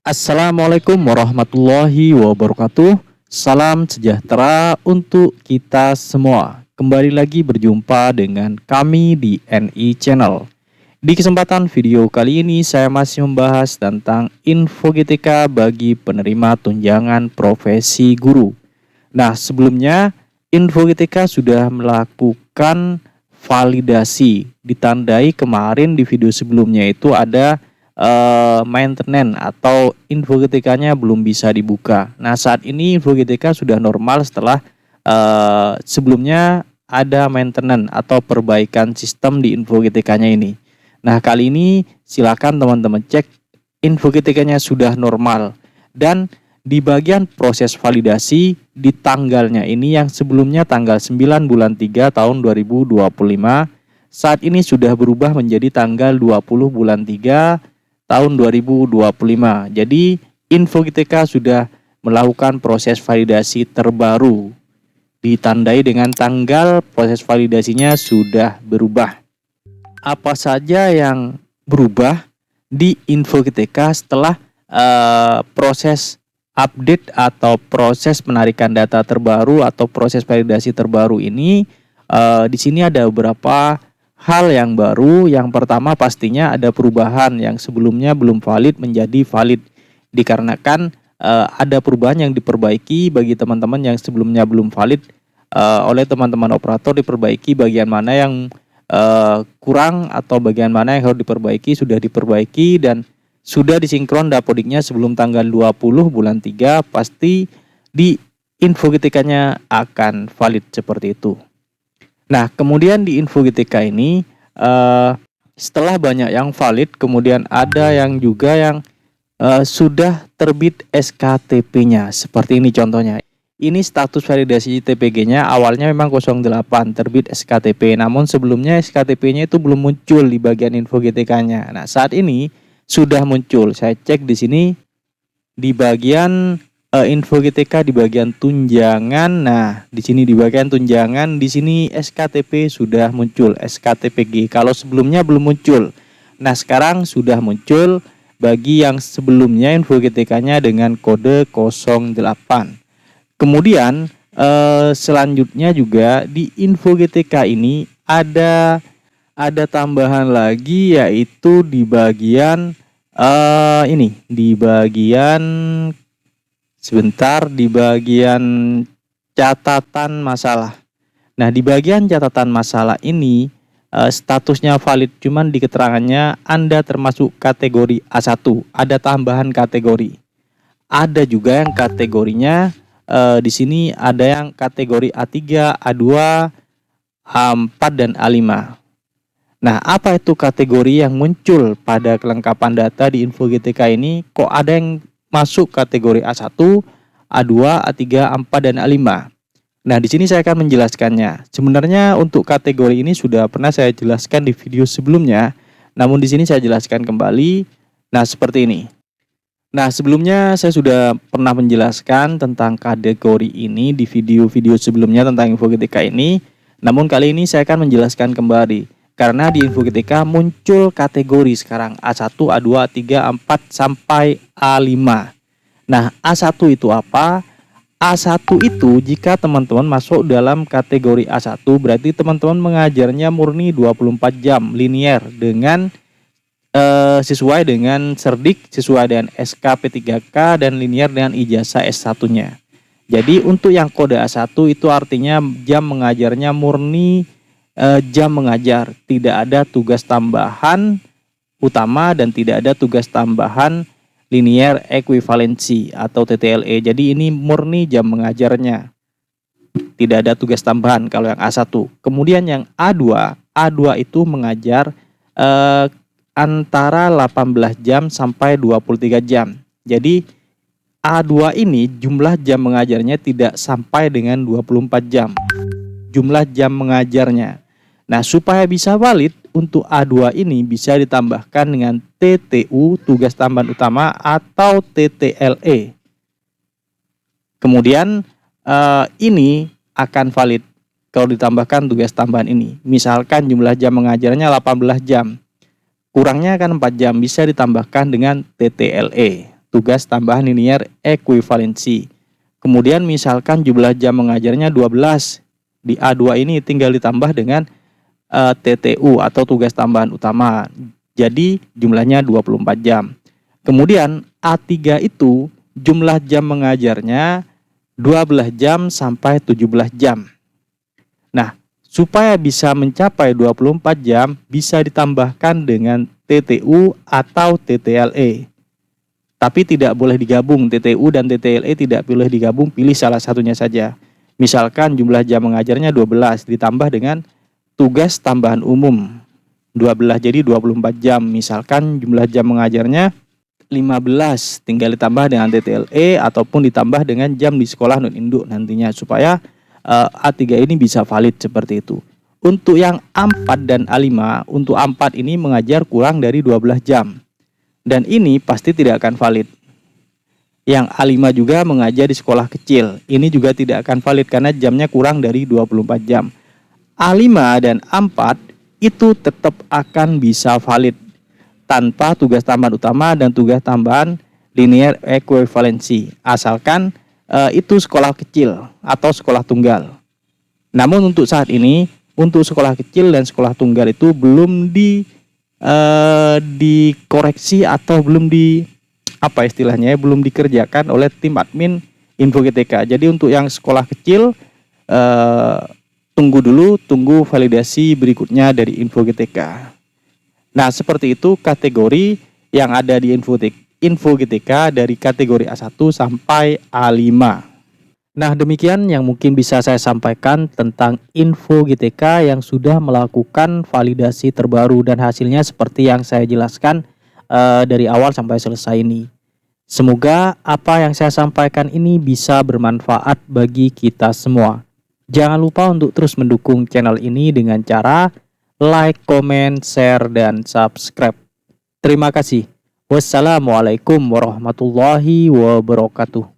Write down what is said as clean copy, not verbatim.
Assalamualaikum warahmatullahi wabarakatuh. Salam sejahtera untuk kita semua. Kembali lagi berjumpa dengan kami di NI Channel. Di kesempatan video kali ini saya masih membahas tentang info GTK bagi penerima tunjangan profesi guru. Nah, sebelumnya info GTK sudah melakukan validasi, ditandai kemarin di video sebelumnya itu ada maintenance atau info GTK-nya belum bisa dibuka. Nah, saat ini info GTK sudah normal setelah sebelumnya ada maintenance atau perbaikan sistem di info GTK-nya ini. Nah, kali ini silakan teman-teman cek info GTK-nya sudah normal, dan di bagian proses validasi di tanggalnya ini yang sebelumnya tanggal 9 bulan 3 tahun 2025, saat ini sudah berubah menjadi tanggal 20 bulan 3 tahun 2025. Jadi info GTK sudah melakukan proses validasi terbaru, ditandai dengan tanggal proses validasinya sudah berubah. Apa saja yang berubah di info GTK setelah proses update atau proses penarikan data terbaru atau proses validasi terbaru ini? Di sini ada beberapa hal yang baru. Yang pertama pastinya ada perubahan yang sebelumnya belum valid menjadi valid, dikarenakan ada perubahan yang diperbaiki bagi teman-teman yang sebelumnya belum valid. Oleh teman-teman operator diperbaiki bagian mana yang kurang atau bagian mana yang harus diperbaiki sudah diperbaiki, dan sudah disinkron dapodiknya sebelum tanggal 20 bulan 3 pasti di info GTK-nya akan valid seperti itu. Nah, kemudian di info GTK ini setelah banyak yang valid, kemudian ada yang juga yang sudah terbit SKTP-nya. Seperti ini contohnya. Ini status validasi TPG-nya awalnya memang 08 terbit SKTP, namun sebelumnya SKTP-nya itu belum muncul di bagian info GTK-nya. Nah, saat ini sudah muncul. Saya cek di sini di bagian info GTK di bagian tunjangan. Nah, di sini di bagian tunjangan, di sini SKTP sudah muncul, SKTPG. Kalau sebelumnya belum muncul. Nah, sekarang sudah muncul bagi yang sebelumnya info GTK-nya dengan kode 08. Kemudian selanjutnya juga di info GTK ini ada tambahan lagi, yaitu di bagian ini di bagian di bagian catatan masalah. Nah, di bagian catatan masalah ini statusnya valid, cuman di keterangannya Anda termasuk kategori A1. Ada tambahan kategori. Ada juga yang kategorinya di sini ada yang kategori A3, A2, A4 dan A5. Nah, apa itu kategori yang muncul pada kelengkapan data di info GTK ini? Kok ada yang masuk kategori A1, A2, A3, A4 dan A5. Nah, di sini saya akan menjelaskannya. Sebenarnya untuk kategori ini sudah pernah saya jelaskan di video sebelumnya, namun di sini saya jelaskan kembali. Nah, seperti ini. Nah, sebelumnya saya sudah pernah menjelaskan tentang kategori ini di video-video sebelumnya tentang info GTK ini. Namun kali ini saya akan menjelaskan kembali, karena di info GTK muncul kategori sekarang A1, A2, A3, A4 sampai A5. Nah, A1 itu apa? A1 itu jika teman-teman masuk dalam kategori A1 berarti teman-teman mengajarnya murni 24 jam linear dengan sesuai dengan Serdik, sesuai dengan SKP3K dan linear dengan ijazah S1-nya. Jadi untuk yang kode A1 itu artinya jam mengajarnya murni jam mengajar, tidak ada tugas tambahan utama dan tidak ada tugas tambahan linear ekuivalensi atau TTLE. Jadi ini murni jam mengajarnya, tidak ada tugas tambahan kalau yang A1. Kemudian yang A2 itu mengajar antara 18 jam sampai 23 jam. Jadi A2 ini jumlah jam mengajarnya tidak sampai dengan 24 jam jumlah jam mengajarnya. Nah, supaya bisa valid untuk A2 ini bisa ditambahkan dengan TTU, tugas tambahan utama, atau TTLE. Kemudian ini akan valid kalau ditambahkan tugas tambahan ini. Misalkan jumlah jam mengajarnya 18 jam. Kurangnya akan 4 jam, bisa ditambahkan dengan TTLE. tugas tambahan linear ekuivalensi. Kemudian misalkan jumlah jam mengajarnya 12. Di A2 ini tinggal ditambah dengan TTU atau tugas tambahan utama. Jadi jumlahnya 24 jam. Kemudian A3 itu jumlah jam mengajarnya 12 jam sampai 17 jam. Nah, supaya bisa mencapai 24 jam bisa ditambahkan dengan TTU atau TTLE. Tapi tidak boleh digabung, TTU dan TTLE tidak boleh digabung, pilih salah satunya saja. Misalkan jumlah jam mengajarnya 12 ditambah dengan tugas tambahan umum 12, jadi 24 jam. Misalkan jumlah jam mengajarnya 15, tinggal ditambah dengan TTLE ataupun ditambah dengan jam di sekolah non-induk nantinya supaya A3 ini bisa valid seperti itu. Untuk yang A4 dan A5, untuk A4 ini mengajar kurang dari 12 jam. Dan ini pasti tidak akan valid. Yang A5 juga mengajar di sekolah kecil. Ini juga tidak akan valid karena jamnya kurang dari 24 jam. A5 dan A4 itu tetap akan bisa valid tanpa tugas tambahan utama dan tugas tambahan linear ekuivalensi, asalkan itu sekolah kecil atau sekolah tunggal. Namun untuk saat ini, untuk sekolah kecil dan sekolah tunggal itu belum dikoreksi atau belum belum dikerjakan oleh tim admin Info GTK. Jadi untuk yang sekolah kecil tunggu validasi berikutnya dari Info GTK. Nah, seperti itu kategori yang ada di Info GTK dari kategori A1 sampai A5. Nah, demikian yang mungkin bisa saya sampaikan tentang Info GTK yang sudah melakukan validasi terbaru dan hasilnya seperti yang saya jelaskan dari awal sampai selesai ini. Semoga apa yang saya sampaikan ini bisa bermanfaat bagi kita semua. Jangan lupa untuk terus mendukung channel ini dengan cara like, comment, share, dan subscribe. Terima kasih. Wassalamualaikum warahmatullahi wabarakatuh.